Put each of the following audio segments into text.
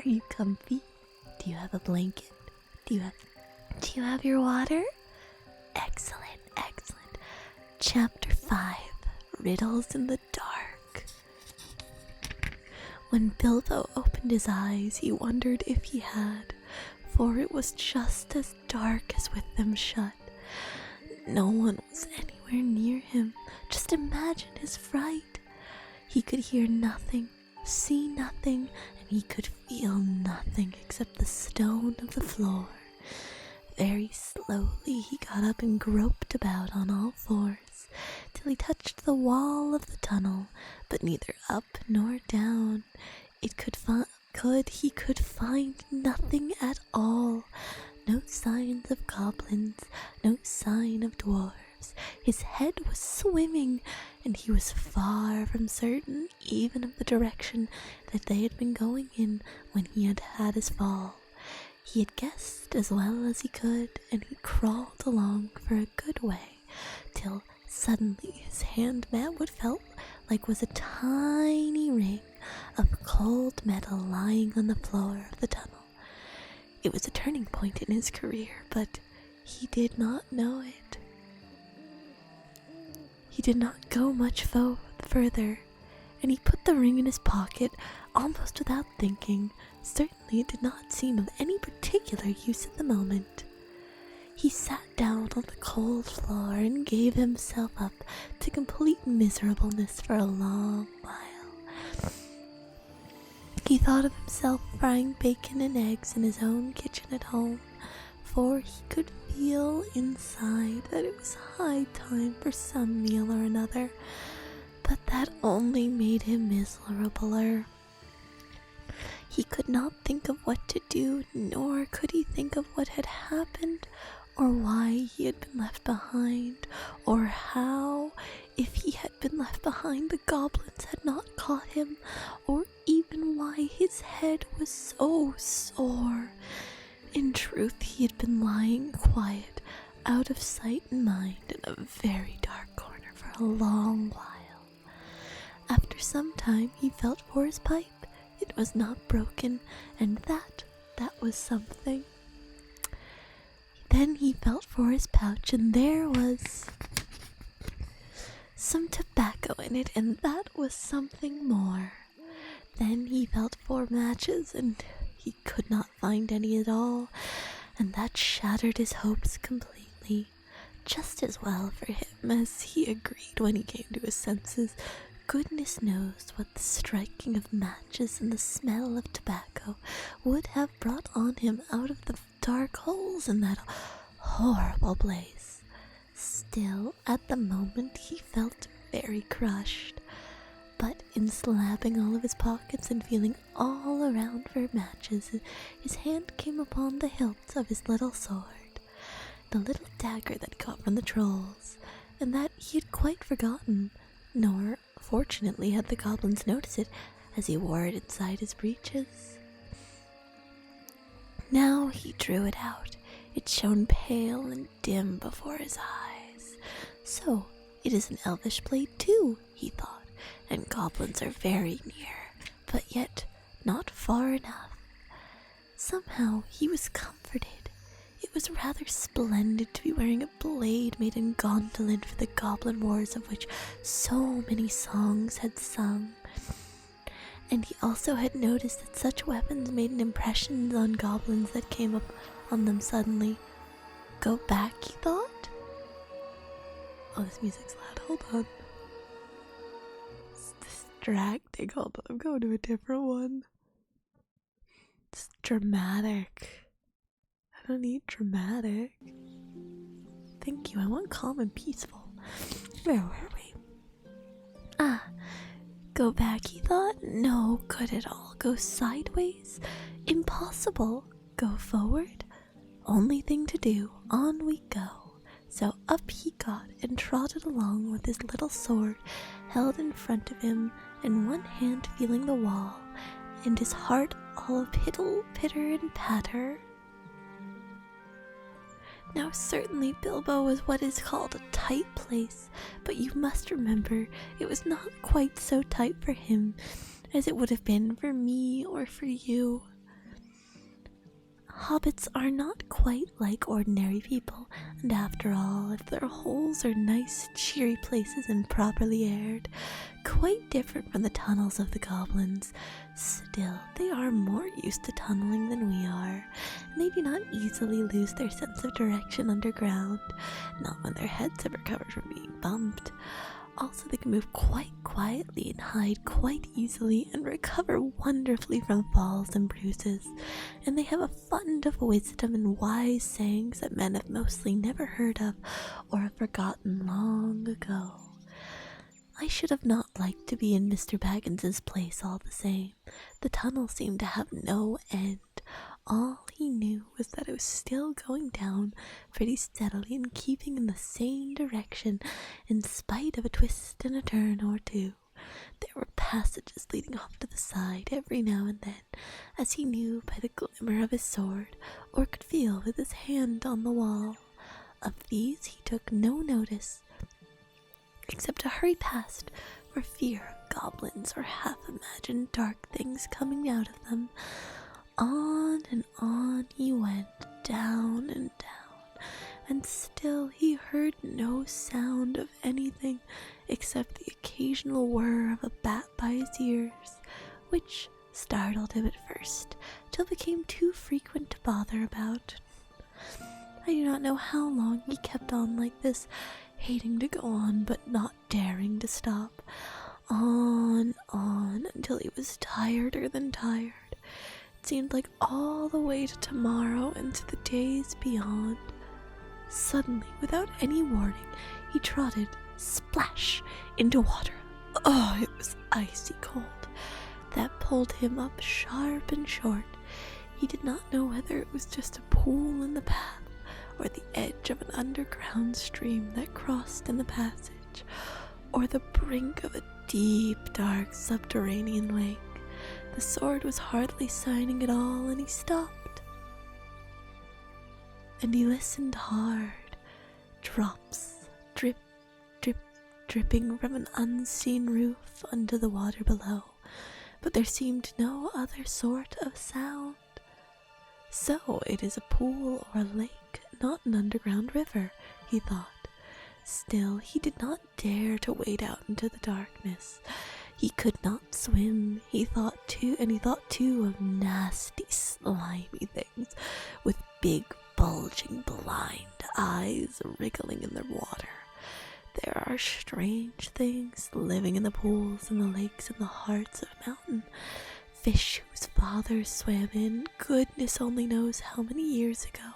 you comfy? Do you have a blanket? Do you have your water? Excellent, excellent. Chapter 5, Riddles in the Dark. When Bilbo opened his eyes, he wondered if he had, for it was just as dark as with them shut. No one was anywhere near him. Just imagine his fright. He could hear nothing, see nothing, and he could feel nothing except the stone of the floor. Very slowly he got up and groped about on all fours, till he touched the wall of the tunnel, but neither up nor down. He could find nothing at all. No signs of goblins, no sign of dwarves. His head was swimming, and he was far from certain even of the direction that they had been going in when he had had his fall. He had guessed as well as he could, and he crawled along for a good way, till suddenly his hand met what felt like was a tiny ring of cold metal lying on the floor of the tunnel. It was a turning point in his career, but he did not know it. He did not go much further, and he put the ring in his pocket almost without thinking. Certainly it did not seem of any particular use at the moment. He sat down on the cold floor and gave himself up to complete miserableness for a long while. He thought of himself frying bacon and eggs in his own kitchen at home, for he could feel inside that it was high time for some meal or another, but that only made him miserabler. He could not think of what to do, nor could he think of what had happened, or why he had been left behind, or how, if he had been left behind, the goblins had not caught him, or even why his head was so sore. In truth, he had been lying quiet, out of sight and mind, in a very dark corner for a long while. After some time, he felt for his pipe. It was not broken, and that was something. Then he felt for his pouch, and there was some tobacco in it, and that was something more. Then he felt for matches, and he could not find any at all, and that shattered his hopes completely. Just as well for him, as he agreed when he came to his senses. Goodness knows what the striking of matches and the smell of tobacco would have brought on him out of the dark holes in that horrible place. Still, at the moment he felt very crushed, but in slapping all of his pockets and feeling all around for matches, his hand came upon the hilt of his little sword, the little dagger that got from the trolls, and that he had quite forgotten, nor fortunately had the goblins noticed it, as he wore it inside his breeches. Now he drew it out. It shone pale and dim before his eyes. So it is an elvish blade too, he thought, and goblins are very near, but yet not far enough. Somehow he was comforted. It was rather splendid to be wearing a blade made in Gondolin for the goblin wars of which so many songs had sung. And he also had noticed that such weapons made an impression on goblins that came up on them suddenly. Go back, he thought? Oh, this music's loud. Hold on. It's distracting. Hold on. I'm going to a different one. It's dramatic. I don't need dramatic. Thank you. I want calm and peaceful. Where were we? Go back, he thought? No good at all. Go sideways? Impossible. Go forward? Only thing to do. On we go. So up he got and trotted along with his little sword held in front of him and one hand feeling the wall, and his heart all pittle, pitter, and patter. Now certainly Bilbo was what is called a tight place, but you must remember it was not quite so tight for him as it would have been for me or for you. hobbits are not quite like ordinary people, and after all, if their holes are nice, cheery places and properly aired, quite different from the tunnels of the goblins, still they are more used to tunneling than we are, and they do not easily lose their sense of direction underground, not when their heads have recovered from being bumped. Also, they can move quite quietly and hide quite easily and recover wonderfully from falls and bruises. And they have a fund of wisdom and wise sayings that men have mostly never heard of or have forgotten long ago. I should have not liked to be in Mr. Baggins's place all the same. The tunnel seemed to have no end. All he knew was that it was still going down pretty steadily and keeping in the same direction in spite of a twist and a turn or two. There were passages leading off to the side every now and then, as he knew by the glimmer of his sword, or could feel with his hand on the wall. Of these he took no notice, except to hurry past for fear of goblins or half-imagined dark things coming out of them. On and on he went, down and down, and still he heard no sound of anything except the occasional whir of a bat by his ears, which startled him at first, till it became too frequent to bother about. I do not know how long he kept on like this, hating to go on but not daring to stop. On, until he was tireder than tired. It seemed like all the way to tomorrow and to the days beyond. Suddenly, without any warning, he trotted, splash, into water. Oh, it was icy cold. That pulled him up sharp and short. He did not know whether it was just a pool in the path, or the edge of an underground stream that crossed in the passage, or the brink of a deep, dark subterranean lake. The sword was hardly signing at all, and he stopped. And he listened hard. Drops, drip, drip, dripping from an unseen roof under the water below, but there seemed no other sort of sound. So it is a pool or a lake, not an underground river, he thought. Still, he did not dare to wade out into the darkness. He could not swim, he thought too of nasty, slimy things with big, bulging, blind eyes wriggling in the water. There are strange things living in the pools and the lakes and the hearts of mountain. Fish whose fathers swam in, goodness only knows how many years ago,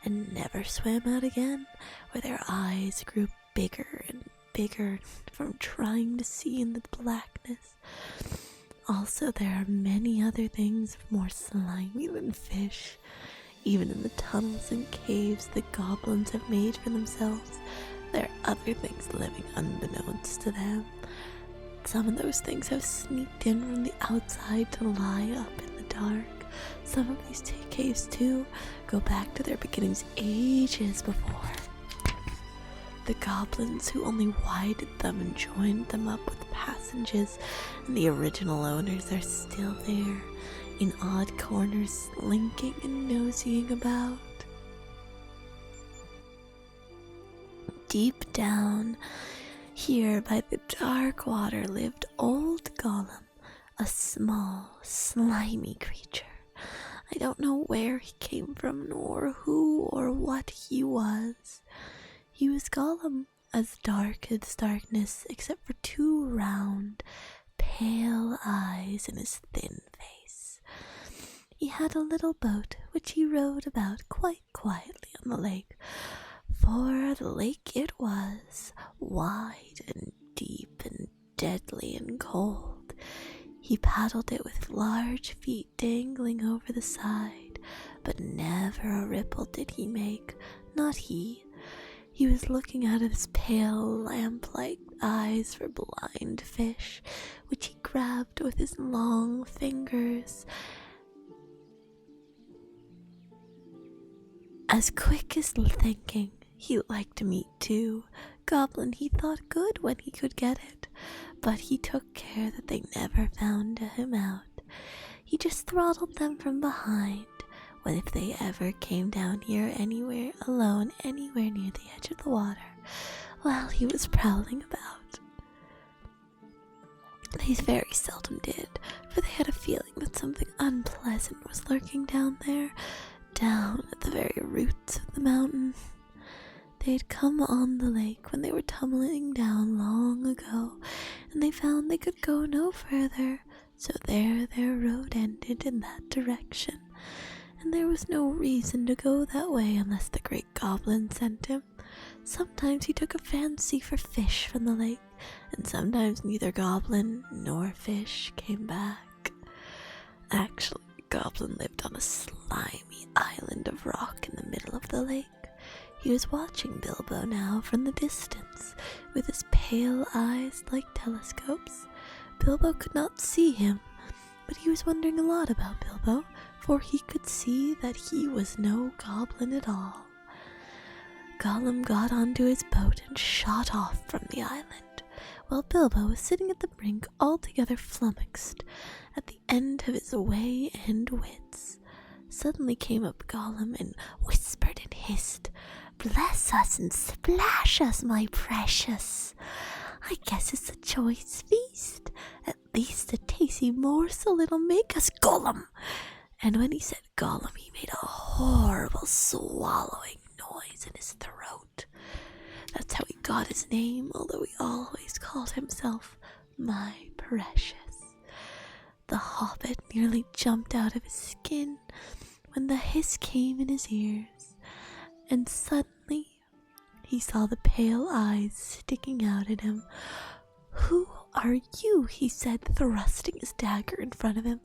and never swam out again, where their eyes grew bigger and bigger from trying to see in the blackness. Also, there are many other things more slimy than fish. Even in the tunnels and caves the goblins have made for themselves, there are other things living unbeknownst to them. Some of those things have sneaked in from the outside to lie up in the dark. Some of these caves, too, go back to their beginnings ages before. The goblins who only widened them and joined them up with passages, and the original owners are still there, in odd corners, slinking and nosying about. Deep down, here by the dark water, lived old Gollum, a small, slimy creature. I don't know where he came from, nor who or what he was. He was Gollum, as dark as darkness, except for two round, pale eyes in his thin face. He had a little boat, which he rowed about quite quietly on the lake, for the lake it was, wide and deep and deadly and cold. He paddled it with large feet dangling over the side, but never a ripple did he make, not he. He was looking out of his pale, lamp-like eyes for blind fish, which he grabbed with his long fingers. As quick as thinking, he liked meat too. Goblin he thought good when he could get it, but he took care that they never found him out. He just throttled them from behind, What if they ever came down here anywhere alone, anywhere near the edge of the water, while he was prowling about? They very seldom did, for they had a feeling that something unpleasant was lurking down there, down at the very roots of the mountain. They had come on the lake when they were tumbling down long ago, and they found they could go no further, so there their road ended in that direction, and there was no reason to go that way unless the great goblin sent him. Sometimes he took a fancy for fish from the lake, and sometimes neither goblin nor fish came back. Actually, the goblin lived on a slimy island of rock in the middle of the lake. He was watching Bilbo now from the distance, with his pale eyes like telescopes. Bilbo could not see him, but he was wondering a lot about Bilbo, for he could see that he was no goblin at all. Gollum got onto his boat and shot off from the island, while Bilbo was sitting at the brink altogether flummoxed, at the end of his way and wits. Suddenly came up Gollum and whispered and hissed, "Bless us and splash us, my precious. I guess it's a choice feast. At least a tasty morsel it'll make us, Gollum." And when he said Gollum, he made a horrible swallowing noise in his throat. That's how he got his name, although he always called himself my precious. The Hobbit nearly jumped out of his skin when the hiss came in his ears, and suddenly he saw the pale eyes sticking out at him. "Who are you?" he said, thrusting his dagger in front of him.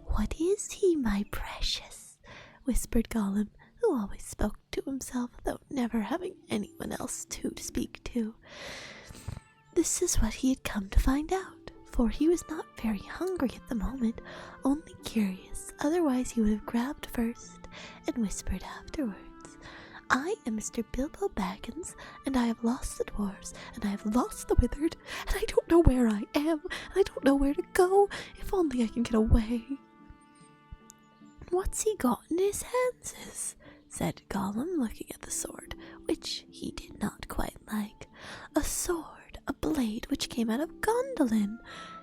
"What is he, my precious?" whispered Gollum, who always spoke to himself, though never having anyone else to speak to. This is what he had come to find out, for he was not very hungry at the moment, only curious. Otherwise he would have grabbed first and whispered afterwards. "I am Mr. Bilbo Baggins, and I have lost the dwarves, and I have lost the withered, and I don't know where I am, and I don't know where to go. If only I can get away." "What's he got in his hands?" said Gollum, looking at the sword, which he did not quite like. "A sword, a blade which came out of Gondolin,"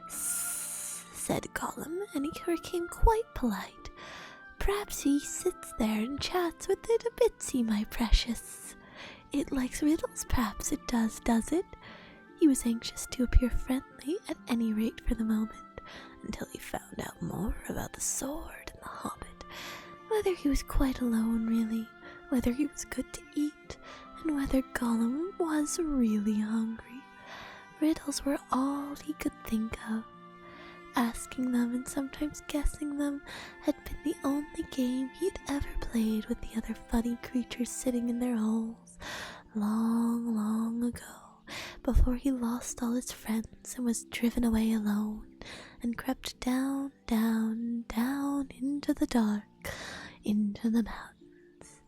said Gollum, and he became quite polite. "Perhaps he sits there and chats with it a bitsy, my precious. It likes riddles, perhaps it does it?" He was anxious to appear friendly, at any rate for the moment, until he found out more about the sword and the Hobbit, whether he was quite alone really, whether he was good to eat, and whether Gollum was really hungry. Riddles were all he could think of. Asking them and sometimes guessing them had been the only game he'd ever played with the other funny creatures sitting in their holes, long, long ago, before he lost all his friends and was driven away alone, and crept down, down, down into the dark, into the mountains.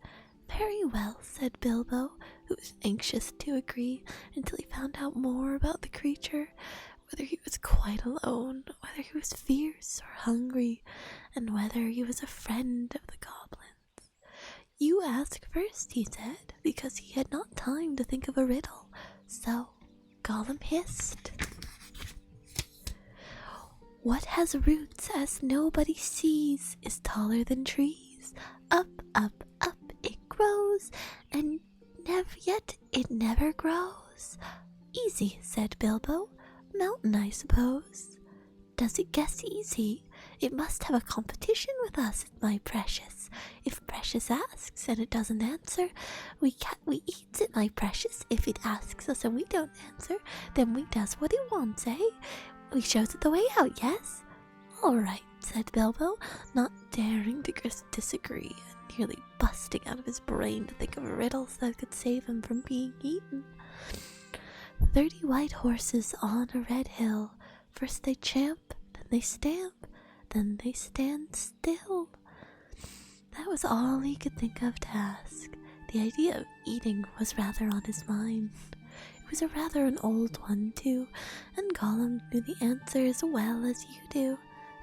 "Very well," said Bilbo, who was anxious to agree until he found out more about the creature, whether he was quite alone, whether he was fierce or hungry, and whether he was a friend of the goblins. "You ask first," he said, because he had not time to think of a riddle. So Gollum hissed, "What has roots as nobody sees, is taller than trees. Up, up, up it grows, and yet it never grows." "Easy," said Bilbo. "Mountain, I suppose." "Does it guess easy? It must have a competition with us, my precious. If precious asks and it doesn't answer, we eats it, my precious. If it asks us and we don't answer, then we does what it wants, eh? We shows it the way out, yes?" "All right," said Bilbo, not daring to disagree, and nearly busting out of his brain to think of riddles that could save him from being eaten. 30 white horses on a red hill. First they champ, then they stamp, then they stand still. That was all he could think of to ask. The idea of eating was rather on his mind. It was rather an old one, too, and Gollum knew the answer as well as you do.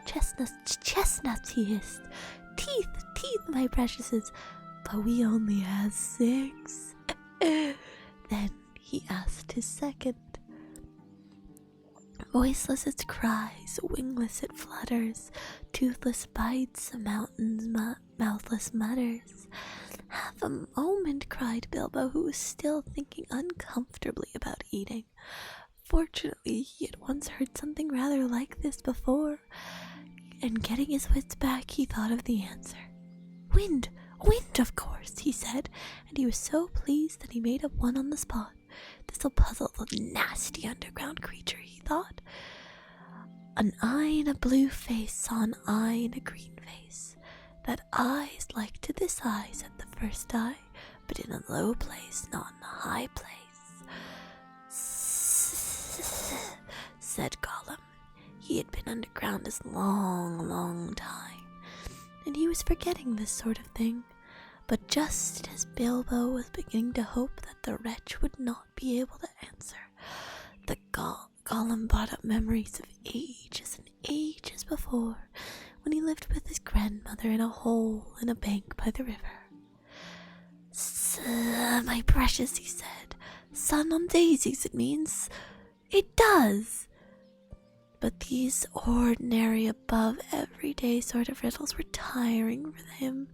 "Chestnuts, chestnuts," he hissed. "Teeth, teeth, my preciouses, but we only had 6. Then he asked his second. Voiceless it cries, wingless it flutters, toothless bites, mouthless mutters. Half a moment, cried Bilbo, who was still thinking uncomfortably about eating. Fortunately, he had once heard something rather like this before, and getting his wits back, he thought of the answer. Wind, wind, of course, he said, and he was so pleased that he made up one on the spot. This'll puzzle the nasty underground creature, he thought. An eye in a blue face saw an eye in a green face. That eye is like to this eye, said the first eye, but in a low place, not in a high place. Said Gollum. He had been underground a long time, and he was forgetting this sort of thing. But just as Bilbo was beginning to hope that the wretch would not be able to answer, the Gollum brought up memories of ages and ages before, when he lived with his grandmother in a hole in a bank by the river. My precious, he said, sun on daisies, it means. It does. But these ordinary, above everyday sort of riddles were tiring for him.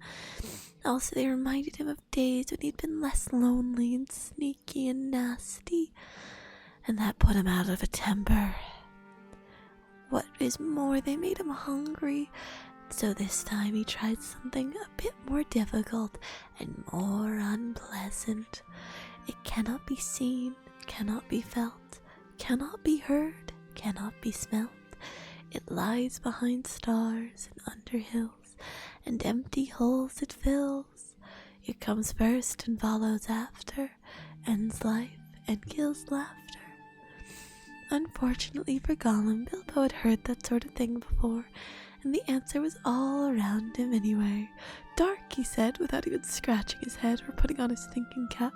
Also, they reminded him of days when he'd been less lonely and sneaky and nasty, and that put him out of a temper. What is more, they made him hungry, so this time he tried something a bit more difficult and more unpleasant. It cannot be seen, cannot be felt, cannot be heard, cannot be smelt. It lies behind stars and under hills, and empty holes it fills. It comes first and follows after, ends life and kills laughter. Unfortunately for Gollum, Bilbo had heard that sort of thing before, and the answer was all around him anyway. Dark, he said, without even scratching his head or putting on his thinking cap.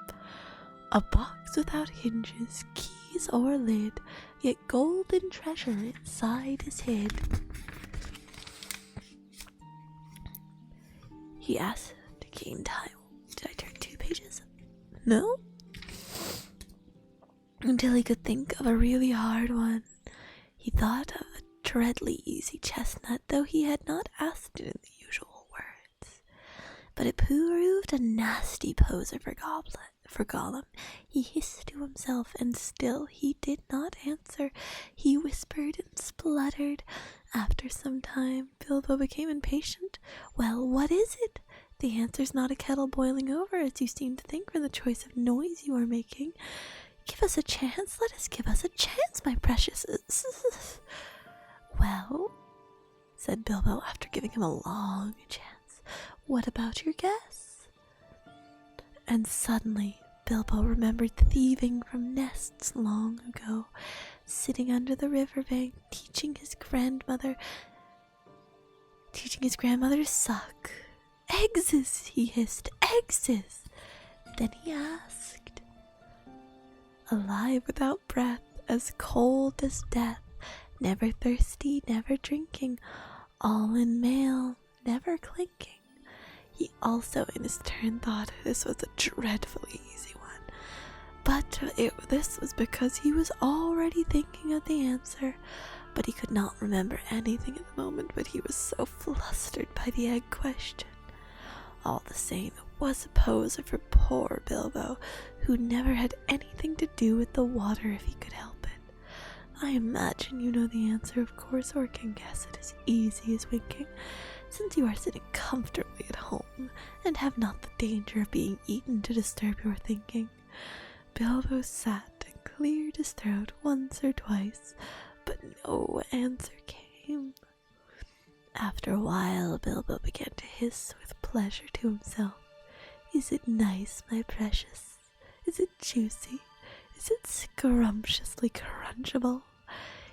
A box without hinges, keys or lid, yet golden treasure inside is hid. He asked to gain time. Did I turn 2 pages? No? Until he could think of a really hard one. He thought of a dreadly easy chestnut, though he had not asked it in the usual words. But it proved a nasty poser for Gollum. He hissed to himself, and still he did not answer. He whispered and spluttered. After some time, Bilbo became impatient. Well, what is it? The answer's not a kettle boiling over, as you seem to think from the choice of noise you are making. Give us a chance. Let us give us a chance, my precious. Well, said Bilbo after giving him a long chance, what about your guess? And suddenly Bilbo remembered thieving from nests long ago, sitting under the riverbank, teaching his grandmother to suck. Eggses, he hissed, eggses. Then he asked, alive without breath, as cold as death, never thirsty, never drinking, all in mail, never clinking. He also in his turn thought this was a dreadfully easy one, but this was because he was already thinking of the answer. But he could not remember anything at the moment, but he was so flustered by the egg question. All the same, it was a poser for poor Bilbo, who never had anything to do with the water if he could help it. I imagine you know the answer, of course, or can guess it as easy as winking, since you are sitting comfortably at home, and have not the danger of being eaten to disturb your thinking. Bilbo sat and cleared his throat once or twice, but no answer came. After a while, Bilbo began to hiss with pleasure to himself. Is it nice, my precious? Is it juicy? Is it scrumptiously crunchable?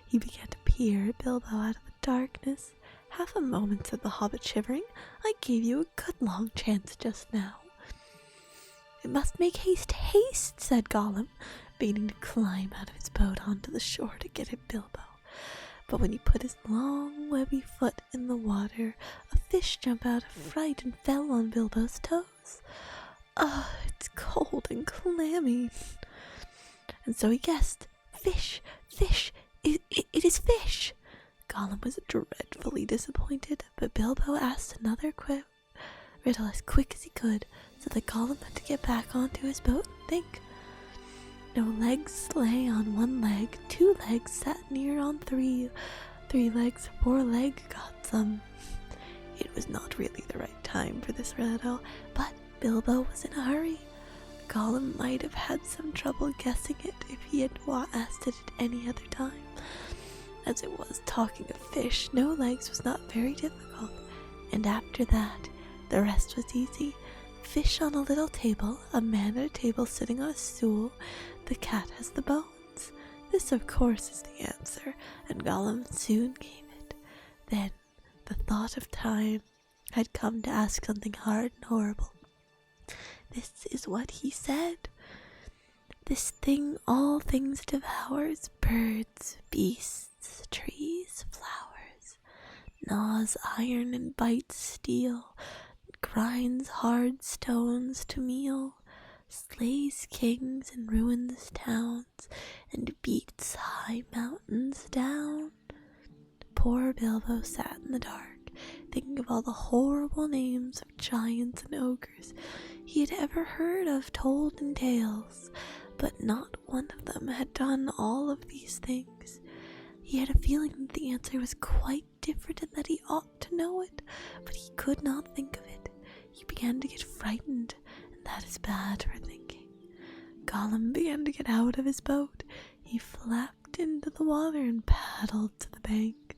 He began to peer Bilbo out of the darkness. Half a moment, said the Hobbit, shivering. I gave you a good long chance just now. It must make haste, haste, said Gollum, beginning to climb out of his boat onto the shore to get at Bilbo. But when he put his long, webby foot in the water, a fish jumped out of fright and fell on Bilbo's toes. Ah, it's cold and clammy. And so he guessed, fish, fish, it is fish. Gollum was dreadfully disappointed, but Bilbo asked another riddle as quick as he could, so that Gollum had to get back onto his boat and think. No legs lay on one leg, 2 legs sat near on 3, 3 legs, 4 leg got some. It was not really the right time for this riddle, but Bilbo was in a hurry. Gollum might have had some trouble guessing it if he had asked it at any other time. As it was, talking of fish, no legs was not very difficult, and after that, the rest was easy. Fish on a little table, a man at a table sitting on a stool, the cat has the bones. This, of course, is the answer, and Gollum soon gave it. Then, the thought of time had come to ask something hard and horrible. This is what he said. This thing all things devours, birds, beasts, trees, flowers, gnaws iron and bites steel, grinds hard stones to meal, slays kings and ruins towns, and beats high mountains down. Poor Bilbo sat in the dark, thinking of all the horrible names of giants and ogres he had ever heard of told in tales, but not one of them had done all of these things. He had a feeling that the answer was quite different and that he ought to know it, but he could not think of it. He began to get frightened, and that is bad for thinking. Gollum began to get out of his boat. He flapped into the water and paddled to the bank.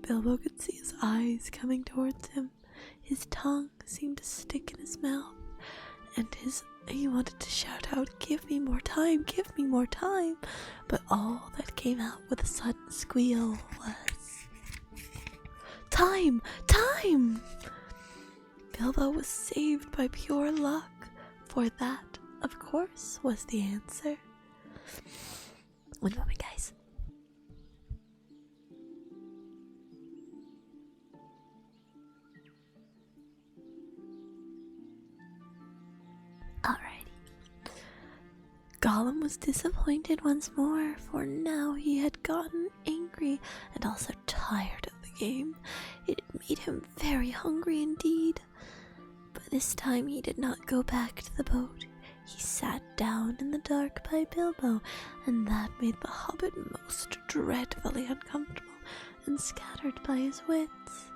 Bilbo could see his eyes coming towards him. His tongue seemed to stick in his mouth, and he wanted to shout out, "Give me more time, give me more time," but all that came out with a sudden squeal was, "Time! Time!" Bilbo was saved by pure luck, for that, of course, was the answer. One moment, guys. Alrighty. Gollum was disappointed once more, for now he had gotten angry and also tired of the game. It had made him very hungry indeed. But this time he did not go back to the boat. He sat down in the dark by Bilbo, and that made the Hobbit most dreadfully uncomfortable and scattered by his wits.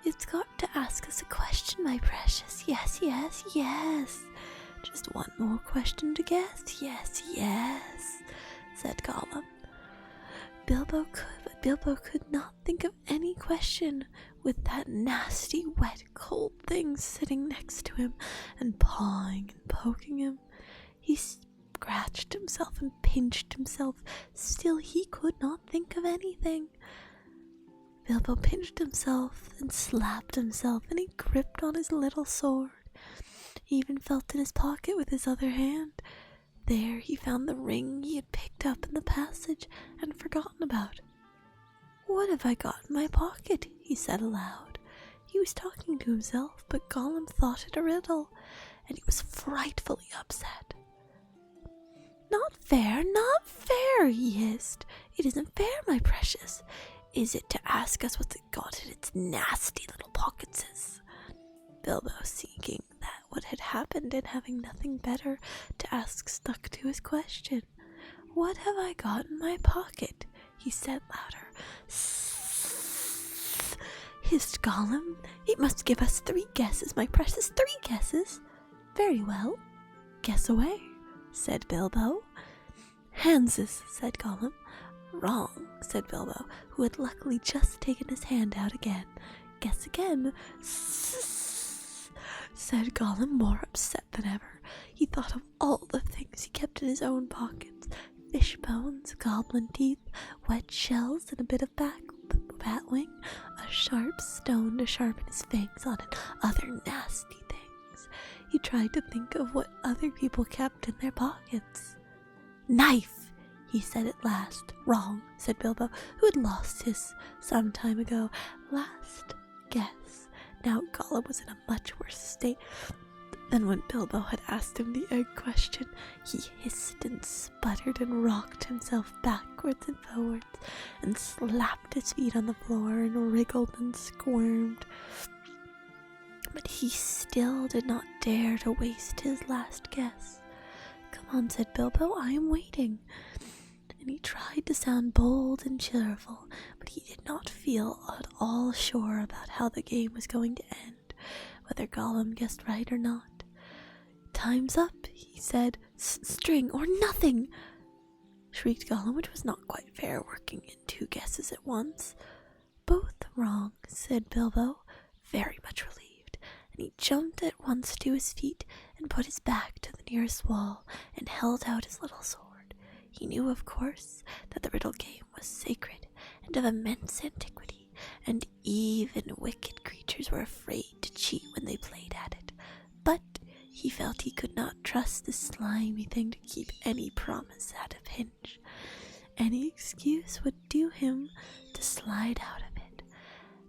"You've got to ask us a question, my precious. Yes, yes, yes. Just one more question to guess. Yes, yes," said Gollum. Bilbo could not think of any question with that nasty, wet, cold thing sitting next to him and pawing and poking him. He scratched himself and pinched himself. Still he could not think of anything. Bilbo pinched himself and slapped himself, and he gripped on his little sword. He even felt in his pocket with his other hand. There he found the ring he had picked up in the passage and forgotten about. "What have I got in my pocket?" he said aloud. He was talking to himself, but Gollum thought it a riddle, and he was frightfully upset. "Not fair, not fair," he hissed. "It isn't fair, my precious. Is it to ask us what's it got in its nasty little pockets?" Bilbo, seeing that what had happened and having nothing better to ask, stuck to his question. "What have I got in my pocket?" he said louder. "Sssss," hissed Gollum. "It must give us 3 guesses, my precious, 3 guesses." "Very well, guess away," said Bilbo. "Handses," said Gollum. "Wrong," said Bilbo, who had luckily just taken his hand out again. "Guess again." "Sssss," said Gollum, more upset than ever. He thought of all the things he kept in his own pockets: fish bones, goblin teeth, wet shells, and a bit of bat wing, a sharp stone to sharpen his fangs on, and other nasty things. He tried to think of what other people kept in their pockets. "Knife!" he said at last. Wrong, said Bilbo, who had lost his some time ago. Last guess. Now Gollum was in a much worse state than when Bilbo had asked him the egg question. He hissed and sputtered and rocked himself backwards and forwards and slapped his feet on the floor and wriggled and squirmed. But he still did not dare to waste his last guess. Come on, said Bilbo, I am waiting. And he tried to sound bold and cheerful, but he did not feel at all sure about how the game was going to end, whether Gollum guessed right or not. Time's up, he said. String or nothing, shrieked Gollum, which was not quite fair, working in two guesses at once. Both wrong, said Bilbo, very much relieved, and he jumped at once to his feet and put his back to the nearest wall and held out his little sword. He knew, of course, that the riddle game was sacred and of immense antiquity, and even wicked creatures were afraid to cheat when they played at it. But he felt he could not trust this slimy thing to keep any promise out of Hinge. Any excuse would do him to slide out of it.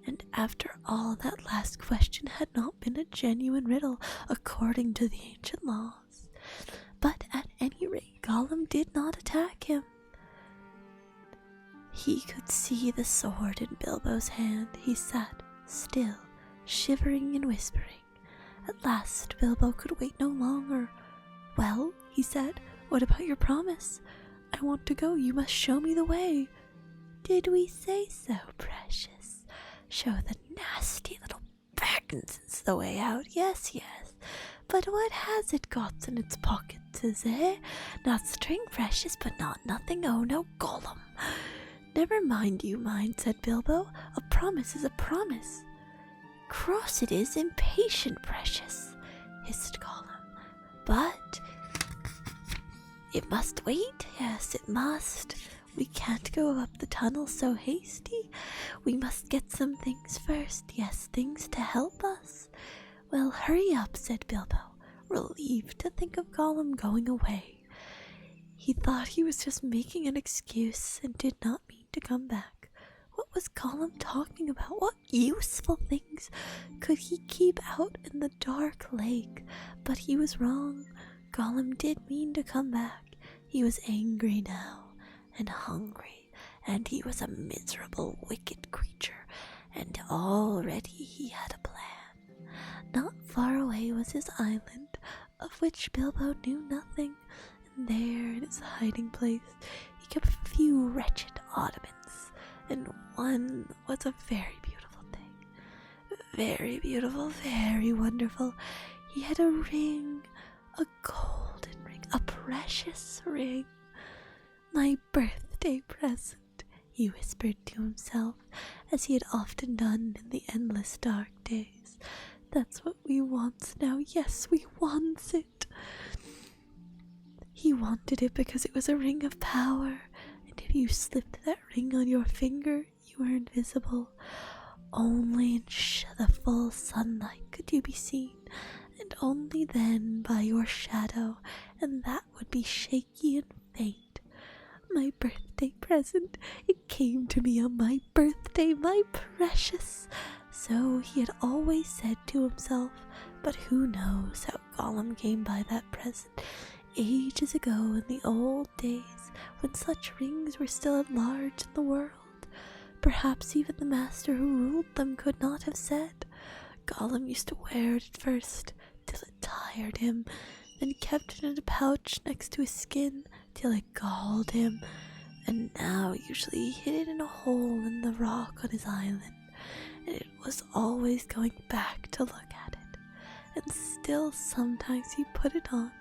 And after all, that last question had not been a genuine riddle according to the ancient laws. But at any rate, Gollum did not attack him. He could see the sword in Bilbo's hand. He sat still, shivering and whispering. At last, Bilbo could wait no longer. Well, he said, what about your promise? I want to go. You must show me the way. Did we say so, precious? Show the nasty little Bagginses the way out. Yes, yes. But what has it got in its pockets, is it? Not string, precious, but not nothing. Oh, no, Gollum. Never mind, you mind, said Bilbo. A promise is a promise. Cross it is, impatient, precious, hissed Gollum. But it must wait. Yes, it must. We can't go up the tunnel so hasty. We must get some things first. Yes, things to help us. Well, hurry up, said Bilbo, relieved to think of Gollum going away. He thought he was just making an excuse and did not mean to come back. What was Gollum talking about? What useful things could he keep out in the dark lake? But he was wrong. Gollum did mean to come back. He was angry now and hungry, and he was a miserable, wicked creature, and already he had a plan. Not far away was his island, of which Bilbo knew nothing, and there in his hiding place he kept a few wretched ottomans, and one was a very beautiful thing. Very beautiful, very wonderful. He had a ring, a golden ring, a precious ring. My birthday present, he whispered to himself, as he had often done in the endless dark days. That's what we wants now. Yes, we wants it. He wanted it because it was a ring of power, and if you slipped that ring on your finger, you were invisible. Only in the full sunlight could you be seen, and only then by your shadow, and that would be shaky and faint. My birthday present, it came to me on my birthday, my precious. So he had always said to himself, but who knows how Gollum came by that present ages ago in the old days when such rings were still at large in the world. Perhaps even the master who ruled them could not have said. Gollum used to wear it at first till it tired him, then he kept it in a pouch next to his skin till it galled him, and now usually he hid it in a hole in the rock on his island, and it was always going back to look at it. And still sometimes he put it on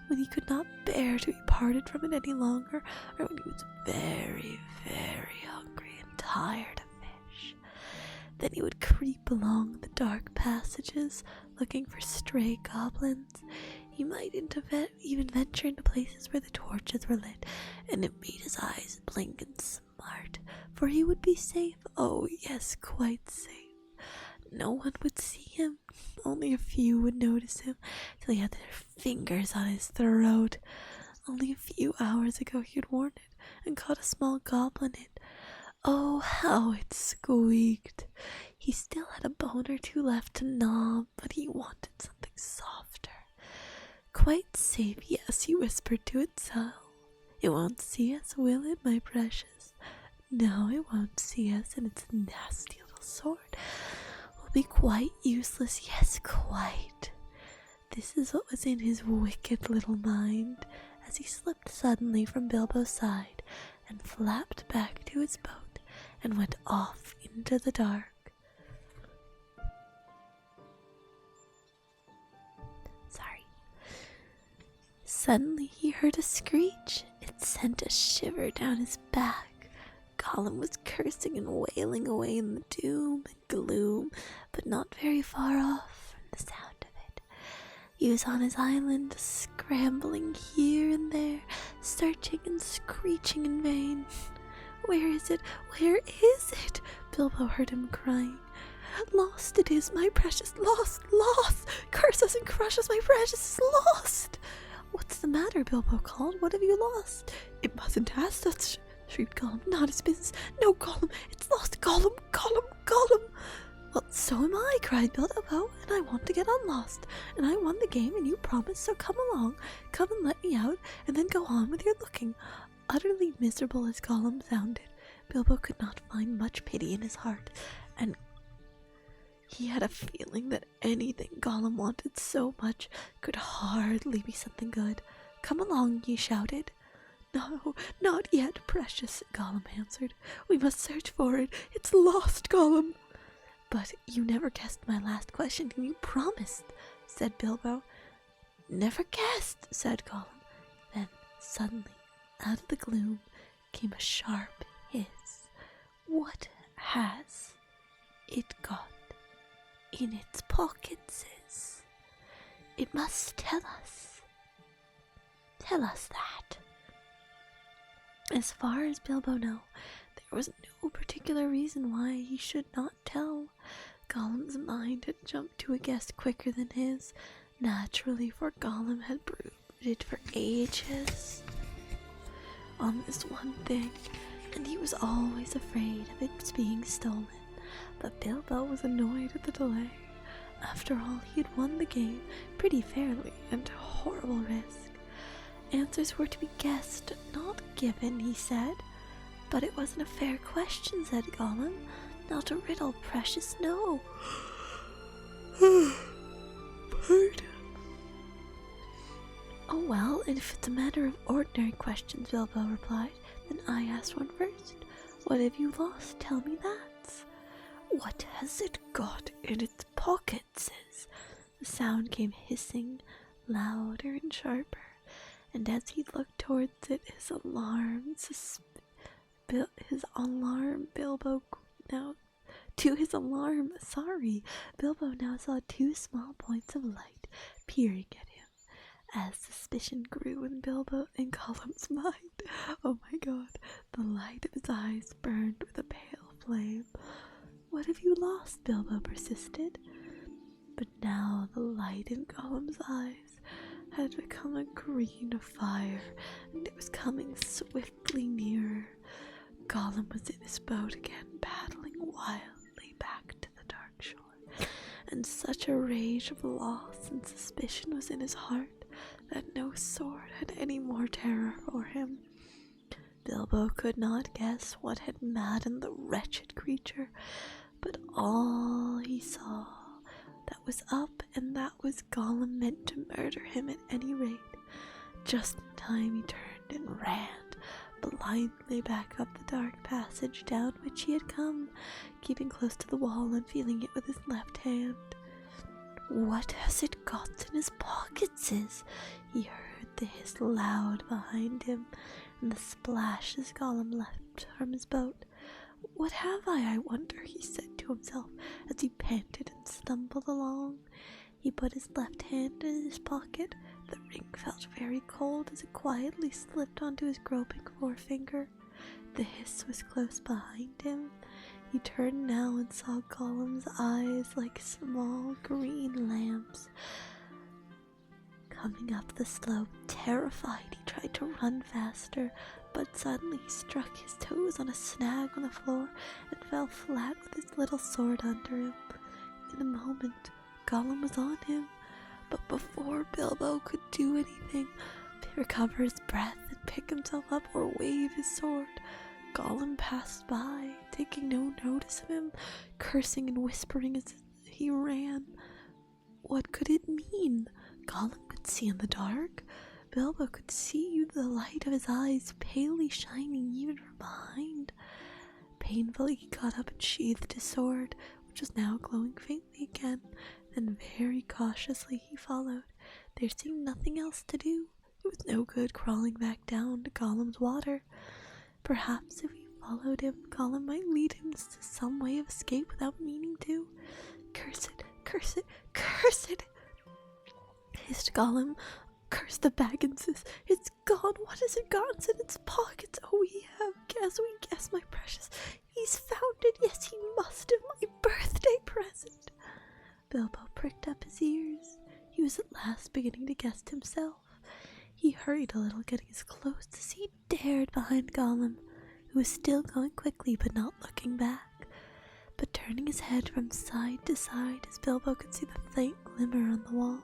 when he could not bear to be parted from it any longer, or when he was very, very hungry and tired of fish. Then he would creep along the dark passages looking for stray goblins. He might even venture into places where the torches were lit, and it made his eyes blink and smart, for he would be safe. Oh yes, quite safe. No one would see him. Only a few would notice him till he had their fingers on his throat. Only a few hours ago he had worn it, and caught a small goblin. Oh, how it squeaked. He still had a bone or two left to gnaw, but he wanted something softer. Quite safe, yes, he whispered to itself. It won't see us, will it, my precious? No, it won't see us, and its nasty little sword will be quite useless, yes, quite. This is what was in his wicked little mind as he slipped suddenly from Bilbo's side and flapped back to his boat and went off into the dark. Suddenly he heard a screech. It sent a shiver down his back. Gollum was cursing and wailing away in the doom and gloom, but not very far off from the sound of it. He was on his island, scrambling here and there, searching and screeching in vain. Where is it? Where is it? Bilbo heard him crying. Lost it is, my precious, lost, lost! Curse us and crush us, my precious, is lost! What's the matter? Bilbo called. What have you lost? It mustn't ask us, shrieked Gollum. Not his business. No, Gollum, it's lost. Gollum, Gollum, Gollum. Well, so am I, cried Bilbo, and I want to get unlost. And I won the game, and you promised, so come along. Come and let me out, and then go on with your looking. Utterly miserable as Gollum sounded, Bilbo could not find much pity in his heart, and he had a feeling that anything Gollum wanted so much could hardly be something good. Come along, he shouted. No, not yet, precious, Gollum answered. We must search for it. It's lost, Gollum. But you never guessed my last question, and you promised, said Bilbo. Never guessed, said Gollum. Then, suddenly, out of the gloom, came a sharp hiss. What has it got in its pockets? It must tell us. Tell us that. As far as Bilbo knew, there was no particular reason why he should not tell. Gollum's mind had jumped to a guess quicker than his, naturally, for Gollum had brooded for ages on this one thing, and he was always afraid of its being stolen. But Bilbo was annoyed at the delay. After all, he had won the game pretty fairly and at a horrible risk. Answers were to be guessed, not given, he said. But it wasn't a fair question, said Gollum. Not a riddle, precious, no. Pardon. Oh well, and if it's a matter of ordinary questions, Bilbo replied, then I asked one first. What have you lost? Tell me that. What has it got in its pockets? The sound came hissing, louder and sharper, and as he looked towards it, Bilbo now saw two small points of light peering at him. As suspicion grew in Bilbo and Gollum's mind, oh my god, the light of his eyes burned with a pale flame. What have you lost? Bilbo persisted. But now the light in Gollum's eyes had become a green fire, and it was coming swiftly nearer. Gollum was in his boat again, paddling wildly back to the dark shore, and such a rage of loss and suspicion was in his heart that no sword had any more terror for him. Bilbo could not guess what had maddened the wretched creature, but all he saw that was up, and that was Gollum meant to murder him at any rate. Just in time he turned and ran blindly back up the dark passage down which he had come, keeping close to the wall and feeling it with his left hand. What has it got in his pockets? He heard the hiss loud behind him, and the splash as Gollum leapt from his boat. What have I wonder, he said to himself as he panted and stumbled along. He put his left hand in his pocket. The ring felt very cold as it quietly slipped onto his groping forefinger. The hiss was close behind him. He turned now and saw Gollum's eyes like small green lamps. Coming up the slope, terrified, he tried to run faster, but suddenly he struck his toes on a snag on the floor and fell flat with his little sword under him. In a moment, Gollum was on him, but before Bilbo could do anything, recover his breath and pick himself up or wave his sword, Gollum passed by, taking no notice of him, cursing and whispering as he ran. What could it mean? Gollum could see in the dark. Bilbo could see the light of his eyes palely shining even from behind. Painfully he got up and sheathed his sword, which was now glowing faintly again. Then very cautiously he followed. There seemed nothing else to do. It was no good crawling back down to Gollum's water. Perhaps if he followed him, Gollum might lead him to some way of escape without meaning to. Curse it, curse it, curse it! Hissed Gollum. Curse the Bagginses. It's gone. What has it got in its pockets? Oh, we guess, my precious. He's found it. Yes, he must have. My birthday present. Bilbo pricked up his ears. He was at last beginning to guess himself. He hurried a little, getting as close as he dared behind Gollum, who was still going quickly but not looking back, but turning his head from side to side as Bilbo could see the faint glimmer on the walls.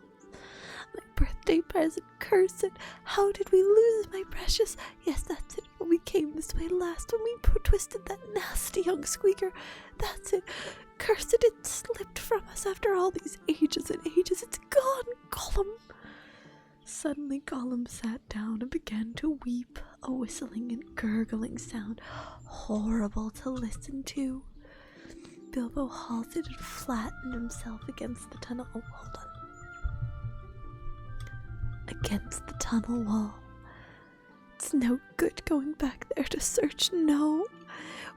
My birthday present, curse it! How did we lose, my precious? Yes, that's it. When we came this way last, when we twisted that nasty young squeaker, that's it. Curse it! It slipped from us after all these ages and ages. It's gone, Gollum. Suddenly Gollum sat down and began to weep, a whistling and gurgling sound horrible to listen to. Bilbo halted and flattened himself against the tunnel. Oh, hold on. Against the tunnel wall. It's no good going back there to search, no.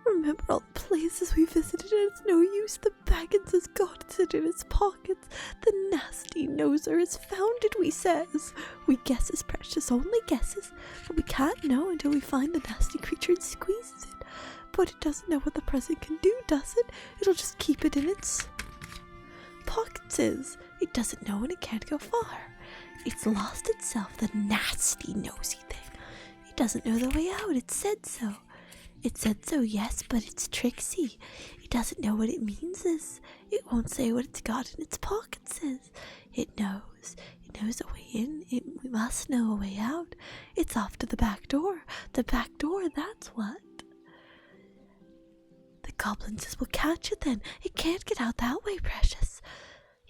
Remember all the places we visited, and it's no use. The Baggins has got it in his pockets. The nasty noser has found it, we says. We guesses, precious, only guesses. But we can't know until we find the nasty creature and squeezes it. But it doesn't know what the present can do, does it? It'll just keep it in its pockets. It doesn't know and it can't go far. It's lost itself, the nasty nosy thing. It doesn't know the way out, it said so. It said so, yes, but it's tricksy. It doesn't know what it means. It won't say what it's got in its pockets. It knows. It knows a way in. We must know a way out. It's off to the back door. The back door, that's what. The goblins will catch it then. It can't get out that way, precious.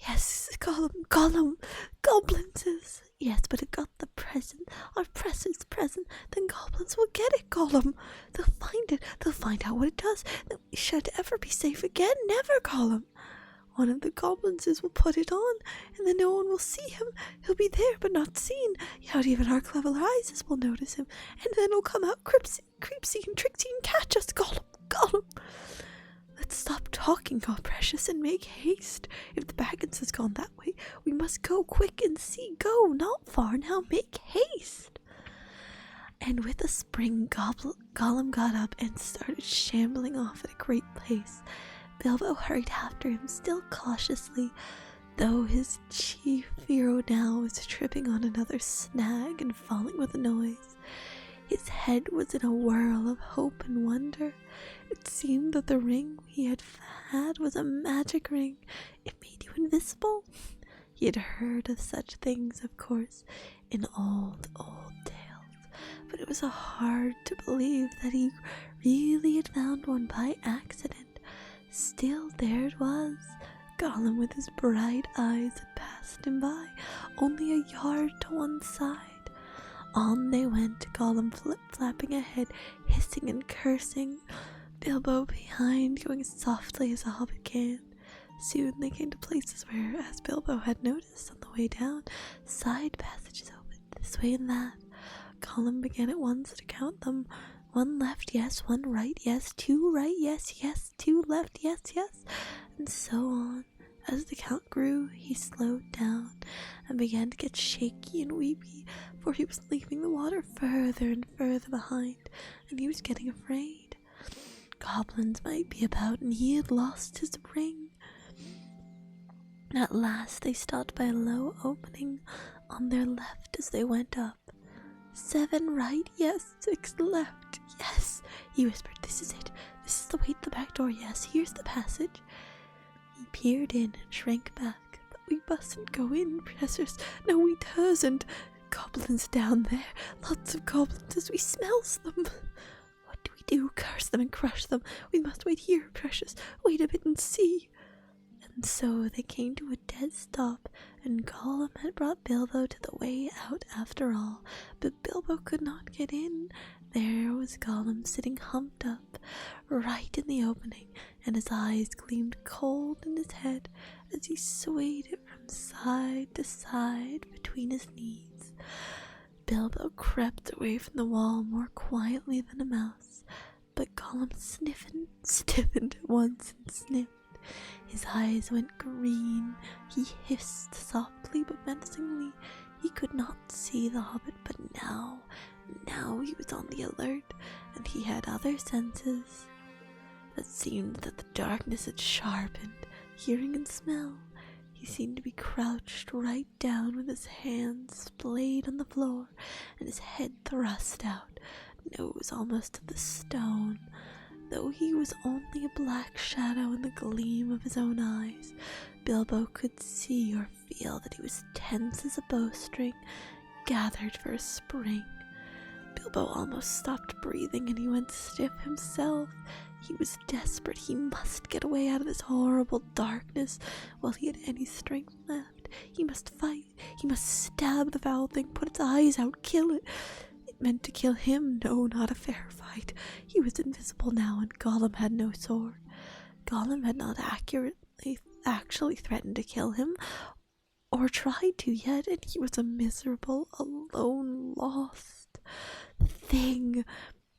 Yes, Gollum, goblins. Yes, but it got the present, our precious present. Then goblins will get it, Gollum. They'll find it. They'll find out what it does. Then we should ever be safe again. Never, Gollum. One of the goblins will put it on, and then no one will see him. He'll be there, but not seen. Not even our clever eyes will notice him. And then he'll come out creepsy and tricksy and catch us, Gollum. Let's stop talking, God precious, and make haste. If the Baggins has gone that way, we must go quick and see. Go, not far now, make haste. And with a spring, Gollum got up and started shambling off at a great pace. Bilbo hurried after him, still cautiously, though his chief fear now was tripping on another snag and falling with a noise. His head was in a whirl of hope and wonder. It seemed that the ring he had was a magic ring. It made you invisible. He had heard of such things, of course, in old tales, but it was hard to believe that he really had found one by accident. Still, there it was. Gollum with his bright eyes had passed him by, only a yard to one side. On they went, Gollum flapping ahead, hissing and cursing, Bilbo behind, going as softly as a hobbit can. Soon they came to places where, as Bilbo had noticed on the way down, side passages opened, this way and that. Gollum began at once to count them. One left, yes. One right, yes. Two right, yes. Two left, yes. And so on. As the count grew, he slowed down and began to get shaky and weepy, for he was leaving the water further and further behind, and he was getting afraid. Goblins might be about, and he had lost his ring. At last they stopped by a low opening on their left as they went up. 7 right, yes. 6 left, yes. He whispered, this is it. This is the way to the back door, yes. Here's the passage. He peered in and shrank back. But we mustn't go in, Professors. No, we doesn't. Goblins down there. Lots of goblins as we smells them. What do we do? Curse them and crush them. We must wait here, precious. Wait a bit and see. And so they came to a dead stop, and Gollum had brought Bilbo to the way out after all. But Bilbo could not get in. There was Gollum sitting humped up, right in the opening, and his eyes gleamed cold in his head as he swayed it from side to side between his knees. Bilbo crept away from the wall more quietly than a mouse, but Gollum stiffened at once and sniffed. His eyes went green. He hissed softly but menacingly. He could not see the Hobbit, but now he was on the alert, and he had other senses. It seemed that the darkness had sharpened hearing and smell. He seemed to be crouched right down with his hands splayed on the floor and his head thrust out, nose almost to the stone. Though he was only a black shadow in the gleam of his own eyes, Bilbo could see or feel that he was tense as a bowstring, gathered for a spring. Bilbo almost stopped breathing and he went stiff himself. He was desperate. He must get away out of this horrible darkness while he had any strength left. He must fight. He must stab the foul thing, put its eyes out, kill it. It meant to kill him. No, not a fair fight. He was invisible now, and Gollum had no sword. Gollum had not actually threatened to kill him, or tried to yet, and he was a miserable, alone, lost thing.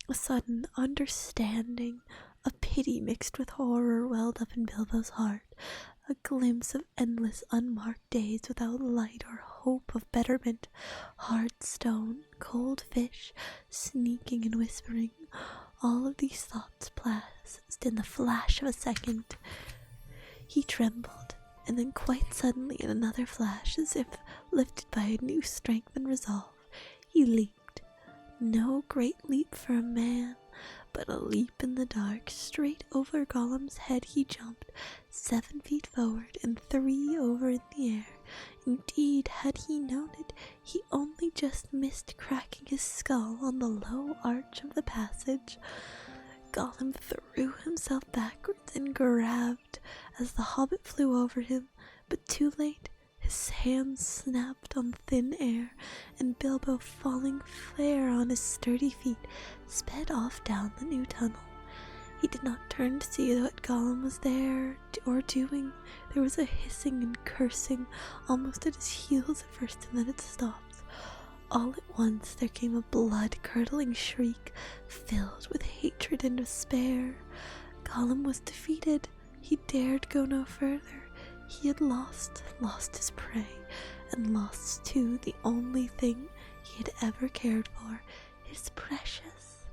A sudden understanding, a pity mixed with horror welled up in Bilbo's heart. A glimpse of endless unmarked days without light or hope of betterment. Hard stone, cold fish, sneaking and whispering. All of these thoughts passed in the flash of a second. He trembled, and then quite suddenly in another flash, as if lifted by a new strength and resolve, he leaped. No great leap for a man, but a leap in the dark. Straight over Gollum's head he jumped, 7 feet forward and 3 over in the air. Indeed, had he known it, he only just missed cracking his skull on the low arch of the passage. Gollum threw himself backwards and grabbed as the Hobbit flew over him, but too late. His hands snapped on thin air, and Bilbo, falling fair on his sturdy feet, sped off down the new tunnel. He did not turn to see what Gollum was there or doing. There was a hissing and cursing almost at his heels at first, and then it stopped. All at once there came a blood-curdling shriek, filled with hatred and despair. Gollum was defeated. He dared go no further. He had lost his prey, and lost, too, the only thing he had ever cared for, his precious.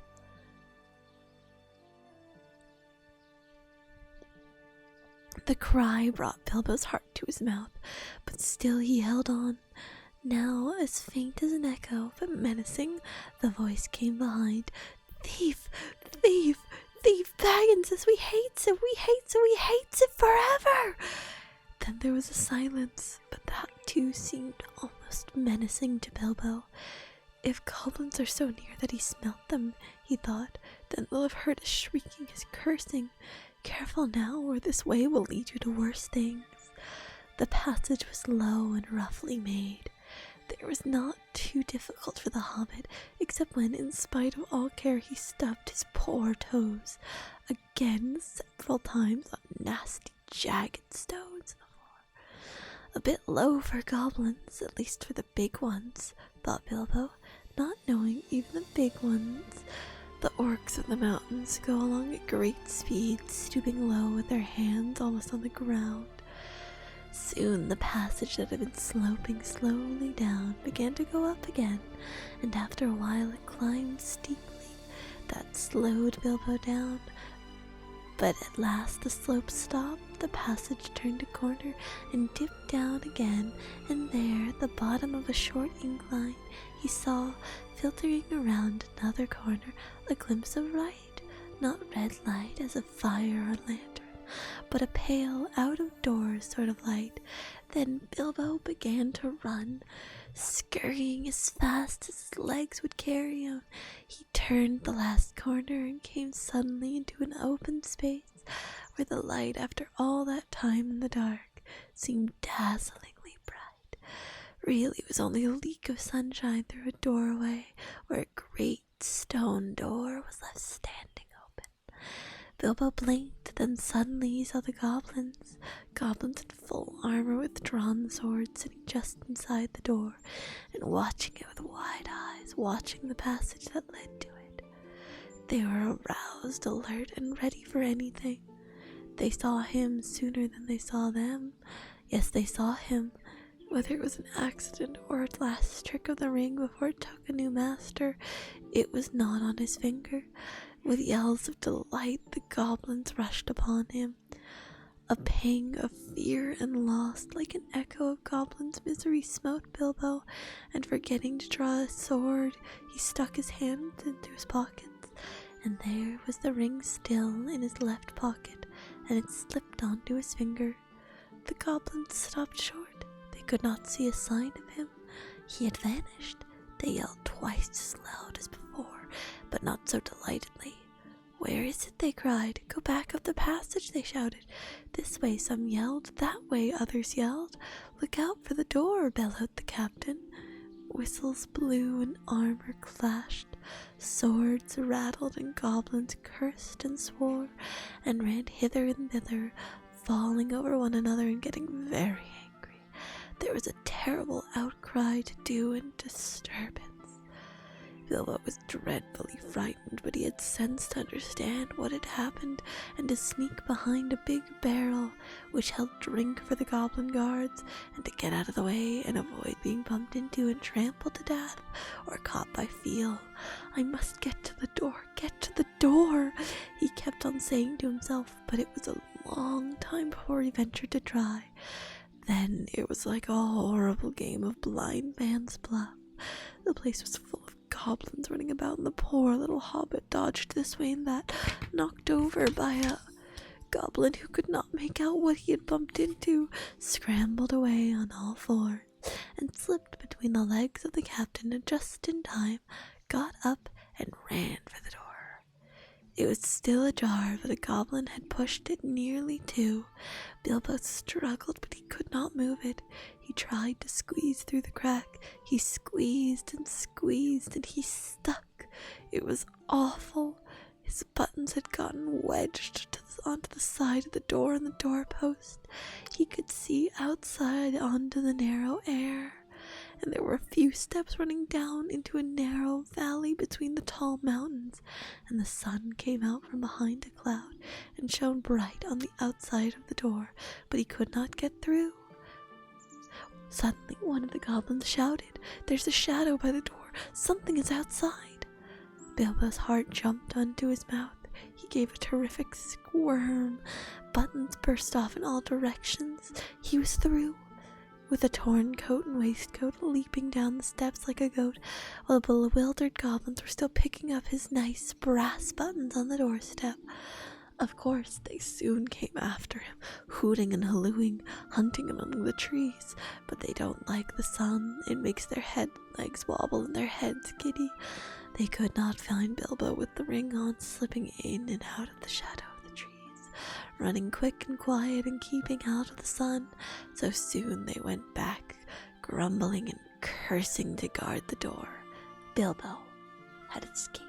The cry brought Bilbo's heart to his mouth, but still he held on. Now, as faint as an echo, but menacing, the voice came behind. Thief! Thief! Thief! Baggins says we hates it! We hates it! We hates it forever! Then there was a silence, but that too seemed almost menacing to Bilbo. If goblins are so near that he smelt them, he thought, then they'll have heard his shrieking, his cursing. Careful now, or this way will lead you to worse things. The passage was low and roughly made. There was not too difficult for the Hobbit, except when, in spite of all care, he stubbed his poor toes again several times on nasty, jagged stones. A bit low for goblins, at least for the big ones, thought Bilbo, not knowing even the big ones. The orcs of the mountains go along at great speed, stooping low with their hands almost on the ground. Soon the passage that had been sloping slowly down began to go up again, and after a while it climbed steeply. That slowed Bilbo down. But at last the slope stopped, the passage turned a corner and dipped down again, and there the the bottom of a short incline, he saw, filtering around another corner, a glimpse of light, not red light as of fire or lantern, but a pale, out-of-doors sort of light. Then Bilbo began to run, scurrying as fast as his legs would carry him. He turned the last corner and came suddenly into an open space where the light, after all that time in the dark, seemed dazzlingly bright. Really, it was only a leak of sunshine through a doorway where a great stone door was left standing open. Bilbo blinked, then suddenly he saw the goblins in full armor with drawn swords, sitting just inside the door and watching it with wide eyes, watching the passage that led to it. They were aroused, alert, and ready for anything. They saw him sooner than they saw them. Yes, they saw him, whether it was an accident or a last trick of the ring before it took a new master. It was not on his finger. With yells of delight, the goblins rushed upon him. A pang of fear and loss, like an echo of goblins' misery, smote Bilbo, and forgetting to draw a sword, he stuck his hands into his pockets, and there was the ring still in his left pocket, and it slipped onto his finger. The goblins stopped short. They could not see a sign of him. He had vanished. They yelled twice as loud as before, but not so delightedly. "Where is it?" they cried. "Go back up the passage," they shouted. This way some yelled, that way others yelled. "Look out for the door," bellowed the captain. Whistles blew and armor clashed. Swords rattled and goblins cursed and swore and ran hither and thither, falling over one another and getting very angry. There was a terrible outcry to do and disturbance. Bilbo was dreadfully frightened, but he had sense to understand what had happened and to sneak behind a big barrel which held drink for the goblin guards, and to get out of the way and avoid being bumped into and trampled to death or caught by feel. "I must get to the door, get to the door," he kept on saying to himself, but it was a long time before he ventured to try. Then it was like a horrible game of blind man's bluff. The place was full of goblins running about, and the poor little hobbit dodged this way and that, knocked over by a goblin who could not make out what he had bumped into, scrambled away on all fours, and slipped between the legs of the captain, and just in time got up and ran for the door. It was still ajar, but a goblin had pushed it nearly to. Bilbo struggled, but he could not move it. He tried to squeeze through the crack. He squeezed and squeezed, and he stuck. It was awful. His buttons had gotten wedged onto the side of the door and the doorpost. He could see outside onto the narrow air, and there were a few steps running down into a narrow valley between the tall mountains, and the sun came out from behind a cloud and shone bright on the outside of the door, but he could not get through. Suddenly one of the goblins shouted, "There's a shadow by the door. Something is outside." Bilbo's heart jumped onto his mouth. He gave a terrific squirm. Buttons burst off in all directions. He was through. With a torn coat and waistcoat, leaping down the steps like a goat, while the bewildered goblins were still picking up his nice brass buttons on the doorstep. Of course, they soon came after him, hooting and hallooing, hunting among the trees, but they don't like the sun. It makes their legs wobble and their heads giddy. They could not find Bilbo with the ring on, slipping in and out of the shadow of the trees, running quick and quiet and keeping out of the sun. So soon they went back, grumbling and cursing to guard the door. Bilbo had escaped.